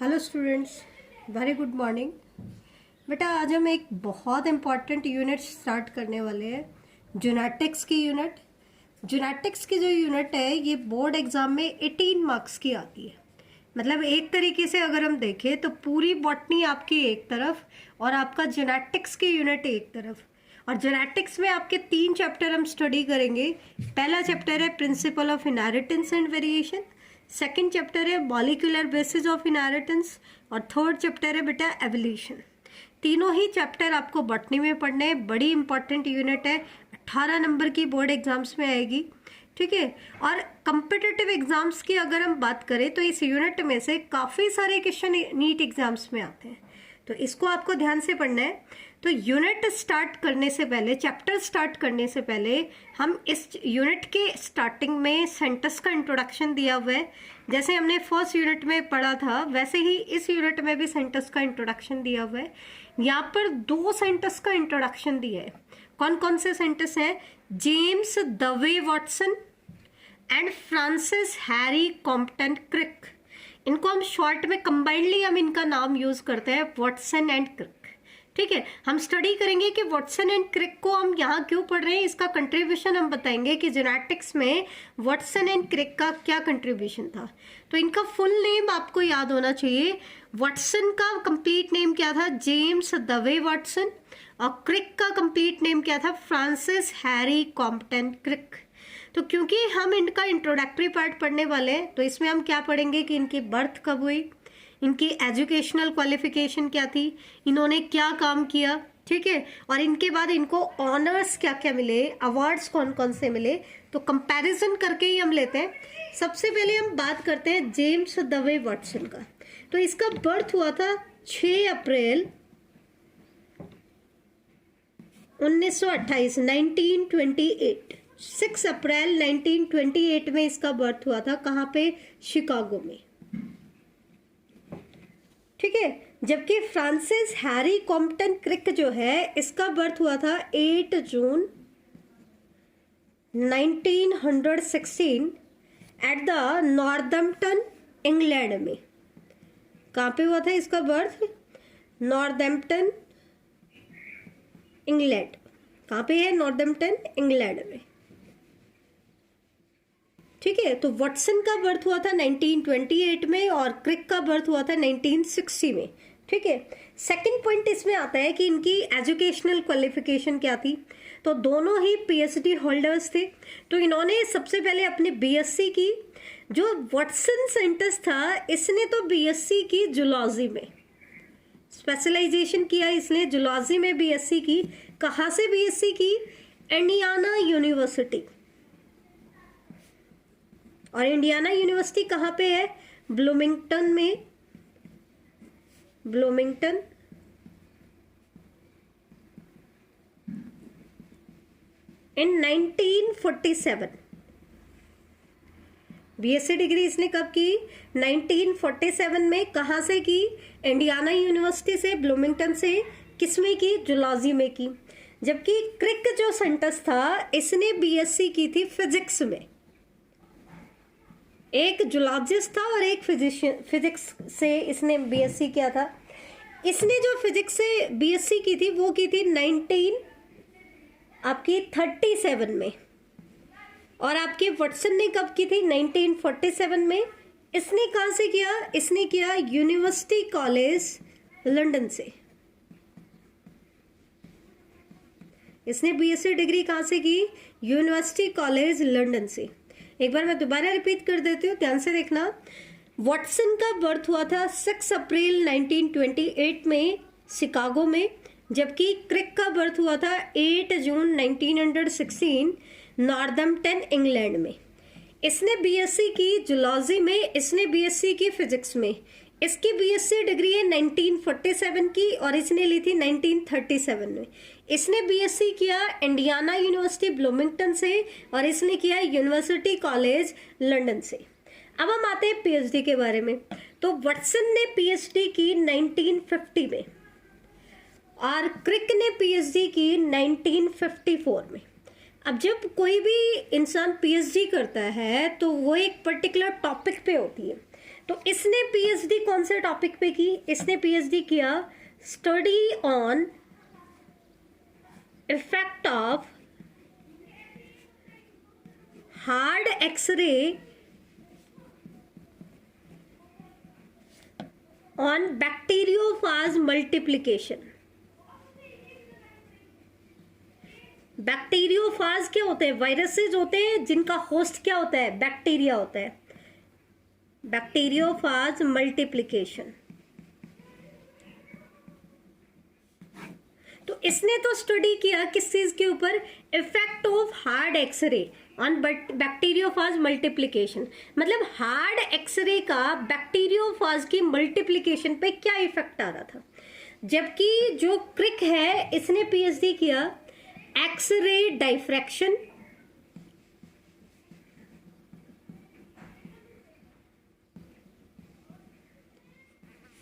Hello students, very good morning. बेटा आज हम एक बहुत इम्पॉर्टेंट यूनिट स्टार्ट करने वाले हैं, जेनेटिक्स की यूनिट। जेनेटिक्स की जो यूनिट है ये बोर्ड एग्जाम में 18 मार्क्स की आती है। मतलब एक तरीके से अगर हम देखें तो पूरी बॉटनी आपकी एक तरफ और आपका जेनेटिक्स की यूनिट एक तरफ। और जेनेटिक्स में आपके 3 चैप्टर हम स्टडी करेंगे। पहला चैप्टर है principle of inheritance and variation, second chapter है मॉलिक्यूलर बेसिस ऑफ इनहेरिटेंस और थर्ड चैप्टर है बेटा एवोल्यूशन। तीनों ही चैप्टर आपको बॉटनी में पढ़ने हैं। बड़ी इंपॉर्टेंट यूनिट है, 18 नंबर की बोर्ड एग्जाम्स में आएगी, ठीक है। और कम्पिटिटिव एग्जाम्स की अगर हम बात करें तो इस यूनिट में से काफ़ी सारे क्वेश्चन नीट एग्जाम्स में आते हैं, तो इसको आपको ध्यान से पढ़ना है। तो यूनिट स्टार्ट करने से पहले, चैप्टर स्टार्ट करने से पहले हम इस यूनिट के स्टार्टिंग में सेंटेंस का इंट्रोडक्शन दिया हुआ है। जैसे हमने फर्स्ट यूनिट में पढ़ा था वैसे ही इस यूनिट में भी सेंटेंस का इंट्रोडक्शन दिया हुआ है। यहाँ पर 2 सेंटेंस का इंट्रोडक्शन दिया है। कौन कौन से सेंटेंस हैं? James Dewey Watson and Francis Harry Compton Crick. इनको हम शॉर्ट में कंबाइंडली हम इनका नाम यूज करते हैं, वॉटसन एंड क्रिक, ठीक है। हम स्टडी करेंगे कि वॉटसन एंड क्रिक को हम यहाँ क्यों पढ़ रहे हैं, इसका कंट्रीब्यूशन हम बताएंगे कि जेनेटिक्स में वॉटसन एंड क्रिक का क्या कंट्रीब्यूशन था। तो इनका फुल नेम आपको याद होना चाहिए। वॉटसन का कंप्लीट नेम क्या था? James Dewey Watson. और क्रिक का कंप्लीट नेम क्या था? फ्रांसिस हैरी कॉम्पटन क्रिक। तो क्योंकि हम इनका इंट्रोडक्टरी पार्ट पढ़ने वाले हैं तो इसमें हम क्या पढ़ेंगे कि इनकी बर्थ कब हुई, इनकी एजुकेशनल क्वालिफिकेशन क्या थी, इन्होंने क्या काम किया, ठीक है। और इनके बाद इनको ऑनर्स क्या क्या मिले, अवार्ड्स कौन कौन से मिले, तो कंपैरिजन करके ही हम लेते हैं। सबसे पहले हम बात करते हैं जेम्स दवे वॉटसन का। तो इसका बर्थ हुआ था 6 अप्रैल 1928, 1928। 6 अप्रैल 1928 में इसका बर्थ हुआ था। कहाँ पे? शिकागो में, ठीक है। जबकि फ्रांसिस हैरी कॉम्पटन क्रिक जो है इसका बर्थ हुआ था 8 जून 1916 एट द नॉर्थम्पटन, इंग्लैंड में। कहाँ पे हुआ था इसका बर्थ? Northampton, England. कहाँ पे है? नॉर्थम्पटन, इंग्लैंड में, ठीक है। तो वॉटसन का बर्थ हुआ था 1928 में और क्रिक का बर्थ हुआ था 1960 में, ठीक है। सेकंड पॉइंट इसमें आता है कि इनकी एजुकेशनल क्वालिफिकेशन क्या थी। तो दोनों ही पीएचडी होल्डर्स थे। तो इन्होंने सबसे पहले अपनी बीएससी की। जो वॉटसन सेंटेंस था इसने तो बीएससी की जूलॉजी में, स्पेशलाइजेशन किया इसने, जूलॉजी में बीएससी की। कहाँ से बीएससी की? Indiana university. और इंडियाना यूनिवर्सिटी कहाँ पे है? ब्लूमिंगटन में, ब्लूमिंगटन। इन 1947 बीएससी डिग्री इसने कब की? 1947 में। कहाँ से की? इंडियाना यूनिवर्सिटी से, ब्लूमिंगटन से। किसमें की? जूलॉजी में की। जबकि क्रिक जो सेंटेंस था इसने बीएससी की थी फिजिक्स में। एक जूलॉजिस्ट था और एक फिजिशियन, फिजिक्स से इसने बीएससी किया था। इसने जो फिजिक्स से बीएससी की थी वो की थी 1937 में। और आपके वॉटसन ने कब की थी? 1947 में। इसने कहाँ से किया? इसने किया यूनिवर्सिटी कॉलेज लंदन से। इसने बीएससी डिग्री कहाँ से की? यूनिवर्सिटी कॉलेज लंदन से। एक बार मैं दोबारा रिपीट कर देती हूँ, ध्यान से देखना। वॉटसन का बर्थ हुआ था 6 अप्रैल 1928 में शिकागो में। जबकि क्रिक का बर्थ हुआ था 8 जून 1916 नॉर्थम्पटन, इंग्लैंड में। इसने बीएससी की जूलॉजी में, इसने बीएससी की फिजिक्स में। इसकी बीएससी डिग्री है 1947 की और इसने ली थी 1937 में। इसने बीएससी किया इंडियाना यूनिवर्सिटी ब्लूमिंगटन से और इसने किया यूनिवर्सिटी कॉलेज लंदन से। अब हम आते हैं पीएचडी के बारे में। तो वॉटसन ने पीएचडी की 1950 में और क्रिक ने पीएचडी की 1954 में। अब जब कोई भी इंसान पीएचडी करता है तो वो एक पर्टिकुलर टॉपिक पे होती है। तो इसने पीएचडी कौन से टॉपिक पे की? इसने पीएचडी किया study on effect of hard X-ray on bacteriophage multiplication. Bacteriophage क्या होते हैं? वायरसेस होते हैं जिनका होस्ट क्या होता है? बैक्टीरिया होता है। Bacteriophage multiplication. तो इसने तो स्टडी किया किस चीज के ऊपर? Effect of hard X-ray on bacteriophage multiplication. मतलब हार्ड एक्सरे का बैक्टीरियोफाज की मल्टीप्लिकेशन पे क्या इफेक्ट आ रहा था। जबकि जो क्रिक है इसने पीएचडी किया X-ray diffraction,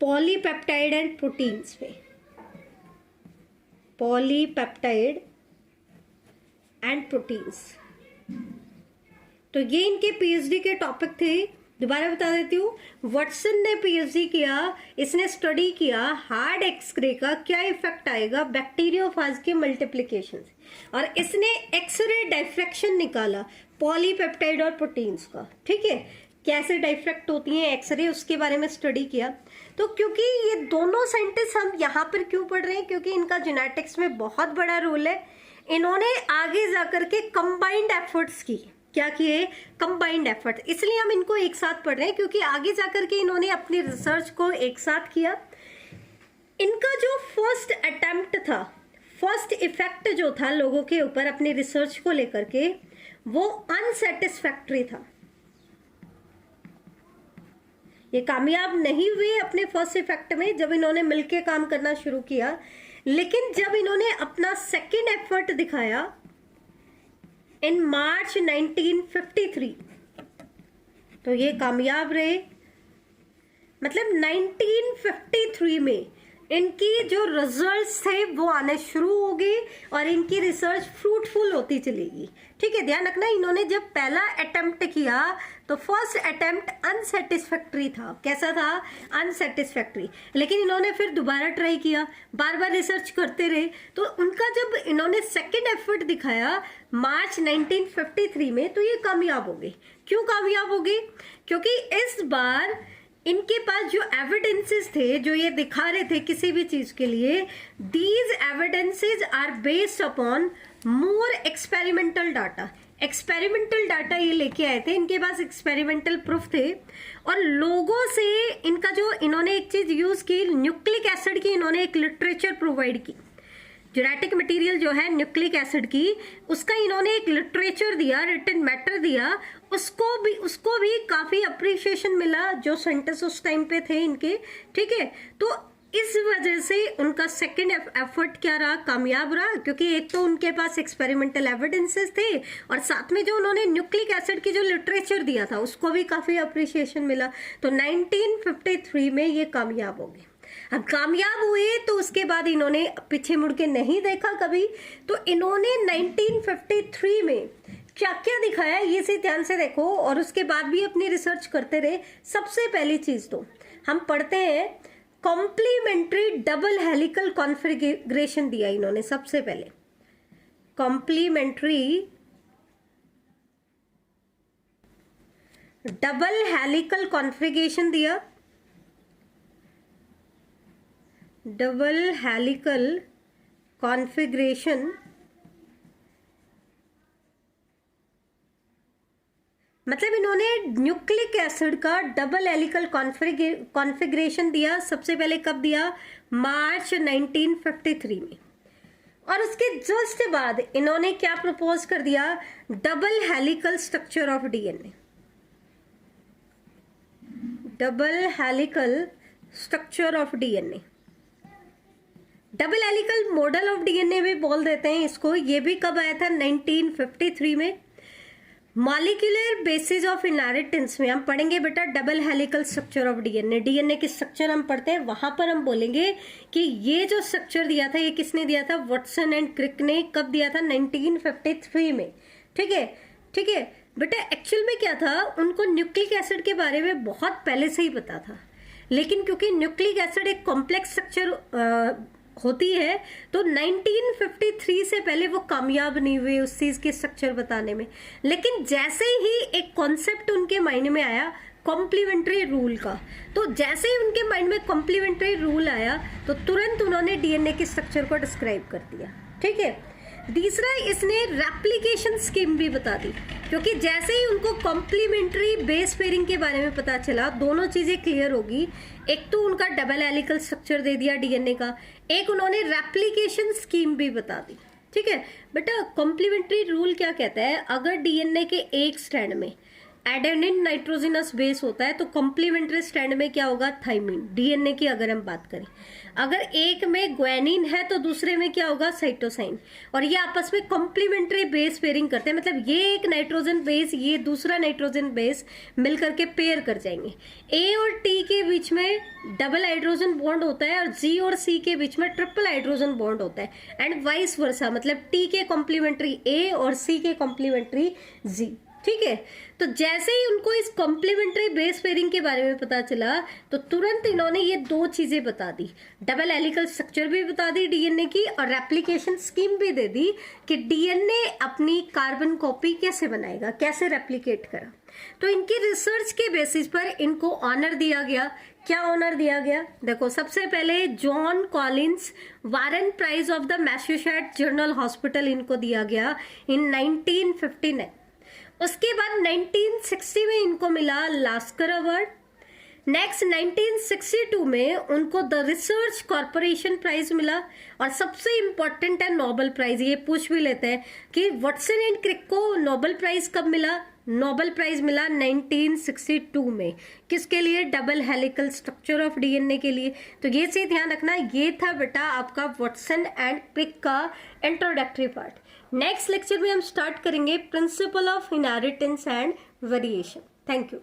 polypeptide and proteins पे, पॉलीपेप्टाइड एंड प्रोटीन्स। तो ये इनके पीएचडी के टॉपिक थे। दोबारा बता देती हूँ, वाटसन ने पीएचडी किया, इसने स्टडी किया हार्ड एक्सरे का क्या इफेक्ट आएगा बैक्टीरियोफाज के मल्टीप्लिकेशन से, और इसने एक्सरे डाइफ्रैक्शन निकाला पॉलीपेप्टाइड और प्रोटीन्स का। ठीक है, कैसे डाइफ्रैक्ट होती हैं एक्सरे, उसके बारे में स्टडी किया। तो क्योंकि ये दोनों साइंटिस्ट हम यहाँ पर क्यों पढ़ रहे हैं? क्योंकि इनका जेनेटिक्स में बहुत बड़ा रोल है। इन्होंने आगे जाकर के कंबाइंड एफर्ट्स की। क्या किए? Combined effort. इसलिए हम इनको एक साथ पढ़ रहे हैं क्योंकि आगे जाकर के इन्होंने अपनी रिसर्च को एक साथ किया। इनका जो फर्स्ट अटेम्प्ट था, फर्स्ट इफेक्ट जो था लोगों के ऊपर अपनी रिसर्च को लेकर के, वो अनसेटिस्फैक्ट्री था। ये कामयाब नहीं हुए अपने फर्स्ट इफेक्ट में जब इन्होंने मिलके काम करना शुरू किया। लेकिन जब इन्होंने अपना सेकेंड एफर्ट दिखाया इन मार्च 1953, तो ये कामयाब रहे। मतलब 1953 में इनकी जो रिजल्ट्स थे वो आने शुरू हो गए और इनकी रिसर्च फ्रूटफुल होती चलेगी। ठीक है, ध्यान रखना, इन्होंने जब पहला अटेम्प्ट किया तो फर्स्ट अटेम्प्ट अनसेटिस्फैक्ट्री था। कैसा था? अनसेटिस्फैक्ट्री। लेकिन इन्होंने फिर दोबारा ट्राई किया, बार बार रिसर्च करते रहे। तो उनका जब इन्होंने सेकेंड एफर्ट दिखाया मार्च 1953 में, तो ये कामयाब हो गई। क्यों कामयाब हो गई? क्योंकि इस बार इनके पास जो एविडेंसेस थे, जो ये दिखा रहे थे किसी भी चीज के लिए, these evidences are based upon more experimental data. Experimental data ये लेके आए थे, इनके पास एक्सपेरिमेंटल प्रूफ थे। और लोगों से इनका जो इन्होंने एक चीज यूज की, न्यूक्लिक एसिड की इन्होंने एक लिटरेचर प्रोवाइड की। जेनेटिक मटेरियल जो है न्यूक्लिक एसिड की, उसका इन्होंने एक लिटरेचर दिया, रिटन मैटर दिया। उसको भी काफी अप्रिशिएशन मिला जो साइंटिस्ट उस टाइम पे थे इनके। ठीक है, तो इस वजह से उनका सेकेंड एफर्ट क्या रहा? कामयाब रहा। क्योंकि एक तो उनके पास एक्सपेरिमेंटल एविडेंसेस थे और साथ में जो उन्होंने न्यूक्लिक एसिड की जो लिटरेचर दिया था उसको भी काफी अप्रिशिएशन मिला। तो 1953 में ये कामयाब हो गए। अब कामयाब हुए तो उसके बाद इन्होंने पीछे मुड़ के नहीं देखा कभी। तो इन्होंने 1953 में क्या क्या दिखाया ये से ध्यान से देखो, और उसके बाद भी अपनी रिसर्च करते रहे। सबसे पहली चीज तो हम पढ़ते हैं, कॉम्प्लीमेंट्री डबल हेलिकल कॉन्फ़िगरेशन दिया इन्होंने। सबसे पहले कॉम्प्लीमेंट्री डबल हेलिकल कॉन्फ़िगरेशन दिया। डबल हेलिकल कॉन्फ़िगरेशन मतलब इन्होंने न्यूक्लिक एसिड का डबल हेलिकल कॉन्फ़िगरेशन दिया। सबसे पहले कब दिया? मार्च 1953 में। और उसके जस्ट बाद इन्होंने क्या प्रपोज कर दिया? Double helical structure of DNA. Double helical structure of DNA, double helical model of DNA भी बोल देते हैं इसको। ये भी कब आया था? 1953 में। मॉलिक्यूलर बेसिस ऑफ इनहेरिटेंस में हम पढ़ेंगे बेटा double helical structure of DNA. DNA की स्ट्रक्चर हम पढ़ते हैं, वहां पर हम बोलेंगे कि ये जो स्ट्रक्चर दिया था ये किसने दिया था? वाटसन एंड क्रिक ने। कब दिया था? 1953 में। ठीक है, ठीक है। बेटा एक्चुअल में क्या था, उनको न्यूक्लिक एसिड के बारे में बहुत पहले से ही पता था, लेकिन क्योंकि न्यूक्लिक एसिड एक कॉम्प्लेक्स स्ट्रक्चर होती है तो 1953 से पहले वो कामयाब नहीं हुए उस चीज के स्ट्रक्चर बताने में। लेकिन जैसे ही एक कॉन्सेप्ट उनके माइंड में आया कॉम्प्लीमेंट्री रूल का, तो जैसे ही उनके माइंड में कॉम्प्लीमेंट्री रूल आया तो तुरंत उन्होंने डीएनए के स्ट्रक्चर को डिस्क्राइब कर दिया। ठीक है, तीसरा इसने रेप्लिकेशन स्कीम भी बता दी, क्योंकि जैसे ही उनको कॉम्प्लीमेंट्री बेस पेयरिंग के बारे में पता चला, दोनों चीजें क्लियर होगी। एक तो उनका डबल हेलिकल स्ट्रक्चर दे दिया डीएनए का, एक उन्होंने रेप्लिकेशन स्कीम भी बता दी। ठीक है बेटा, कॉम्प्लीमेंट्री रूल क्या कहता है, अगर डीएनए के एक स्ट्रैंड में एडेनिन नाइट्रोजनस बेस होता है तो कॉम्प्लीमेंट्री स्ट्रैंड में क्या होगा, थाइमिन। डीएनए की अगर हम बात करें, अगर एक में ग्वानिन है तो दूसरे में क्या होगा, साइटोसाइन, और ये आपस में कॉम्प्लीमेंट्री बेस पेयरिंग करते हैं। मतलब ये एक नाइट्रोजन बेस, ये दूसरा नाइट्रोजन बेस मिलकर के पेयर कर जाएंगे। ए और टी के बीच में डबल हाइड्रोजन बॉन्ड होता है और जी और सी के बीच में ट्रिपल हाइड्रोजन बॉन्ड होता है, एंड वाइस वर्सा, मतलब टी के कॉम्प्लीमेंट्री ए और सी के कॉम्प्लीमेंट्री जी। ठीक है, तो जैसे ही उनको इस कॉम्प्लीमेंट्री बेस पेयरिंग के बारे में पता चला तो तुरंत इन्होंने ये दो चीजें बता दी, डबल हेलिकल स्ट्रक्चर भी बता दी डीएनए की, और रेप्लिकेशन स्कीम भी दे दी कि डीएनए अपनी कार्बन कॉपी कैसे बनाएगा, कैसे रेप्लिकेट करा। तो इनकी रिसर्च के बेसिस पर इनको ऑनर दिया गया। क्या ऑनर दिया गया, देखो सबसे पहले John Collins Warren prize of the Massachusetts General Hospital इनको दिया गया इन 1959। उसके बाद 1960 में इनको मिला लास्कर अवार्ड। नेक्स्ट 1962 में उनको द रिसर्च कॉर्पोरेशन प्राइज मिला, और सबसे इंपॉर्टेंट है नोबेल प्राइज। ये पूछ भी लेते हैं कि वाटसन एंड क्रिक को नोबेल प्राइज कब मिला, नोबेल प्राइज मिला 1962 में। किसके लिए, double helical structure of DNA के लिए। तो ये से ध्यान रखना, ये था बेटा आपका वाटसन एंड क्रिक का इंट्रोडक्टरी पार्ट। नेक्स्ट लेक्चर में हम स्टार्ट करेंगे principle of inheritance and variation. Thank you.